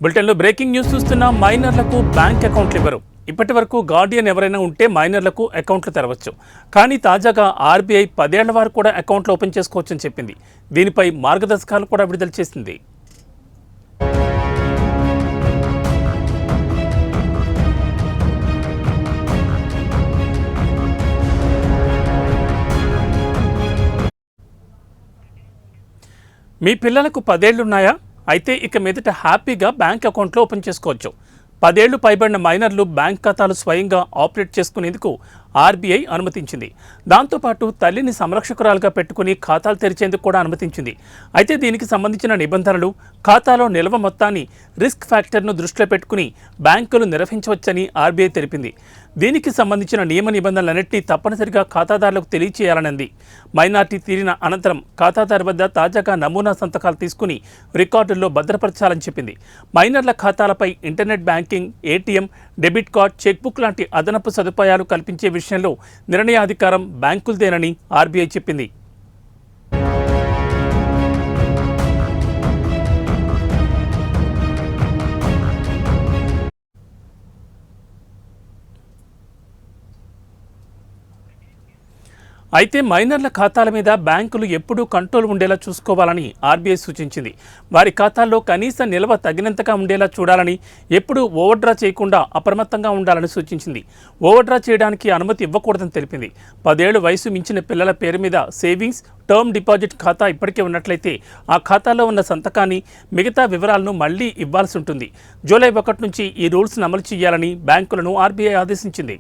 బులెటిన్లో breaking news చూస్తున్న మైనర్లకు బ్యాంక్ అకౌంట్లు ఇవ్వరు. ఇప్పటి వరకు గార్డియన్ ఎవరైనా ఉంటే మైనర్లకు అకౌంట్లు తెరవచ్చు. కానీ తాజాగా ఆర్బీఐ 10 ఏళ్ల వారు కూడా అకౌంట్లు ఓపెన్ చేసుకోవచ్చని చెప్పింది. దీనిపై మార్గదర్శకాలు కూడా విడుదల చేసింది. మీ పిల్లలకు 10 ఏళ్లున్నాయా? అయితే ఇక మీదట హ్యాపీగా బ్యాంక్ అకౌంట్లో ఓపెన్ చేసుకోవచ్చు. 10 ఏళ్లు పైబడిన మైనర్లు బ్యాంక్ ఖాతాలు స్వయంగా ఆపరేట్ చేసుకునేందుకు ఆర్బీఐ అనుమతించింది. దాంతోపాటు తల్లిని సంరక్షకురాలుగా పెట్టుకుని ఖాతాలు తెరిచేందుకు కూడా అనుమతించింది. అయితే దీనికి సంబంధించిన నిబంధనలు, ఖాతాలో నిల్వ మొత్తాన్ని, రిస్క్ ఫ్యాక్టర్ను దృష్టిలో పెట్టుకుని బ్యాంకులు నిర్వహించవచ్చని ఆర్బీఐ తెలిపింది. దీనికి సంబంధించిన నియమ నిబంధనలన్నింటినీ తప్పనిసరిగా ఖాతాదారులకు తెలియచేయాలనుంది. మైనార్టీ తీరిన అనంతరం ఖాతాదారు వద్ద తాజాగా నమూనా సంతకాలు తీసుకుని రికార్డుల్లో భద్రపరచాలని చెప్పింది. మైనర్ల ఖాతాలపై internet banking, ATM, debit card, chequebook లాంటి అదనపు సదుపాయాలు కల్పించే విషయంలో నిర్ణయాధికారం బ్యాంకులదేనని ఆర్బీఐ చెప్పింది. అయితే మైనర్ల ఖాతాల మీద బ్యాంకులు ఎప్పుడూ కంట్రోల్ ఉండేలా చూసుకోవాలని ఆర్బీఐ సూచించింది. వారి ఖాతాల్లో కనీస నిల్వ తగినంతగా ఉండేలా చూడాలని, ఎప్పుడూ ఓవర్డ్రా చేయకుండా అప్రమత్తంగా ఉండాలని సూచించింది. ఓవర్డ్రా చేయడానికి అనుమతి ఇవ్వకూడదని తెలిపింది. 10 ఏళ్ల వయసు మించిన పిల్లల పేరు మీద సేవింగ్స్, టర్మ్ డిపాజిట్ ఖాతా ఇప్పటికే ఉన్నట్లయితే ఆ ఖాతాలో ఉన్న సంతకాన్ని, మిగతా వివరాలను మళ్లీ ఇవ్వాల్సి ఉంటుంది. జూలై 1 నుంచి ఈ రూల్స్ను అమలు చేయాలని బ్యాంకులను ఆర్బీఐ ఆదేశించింది.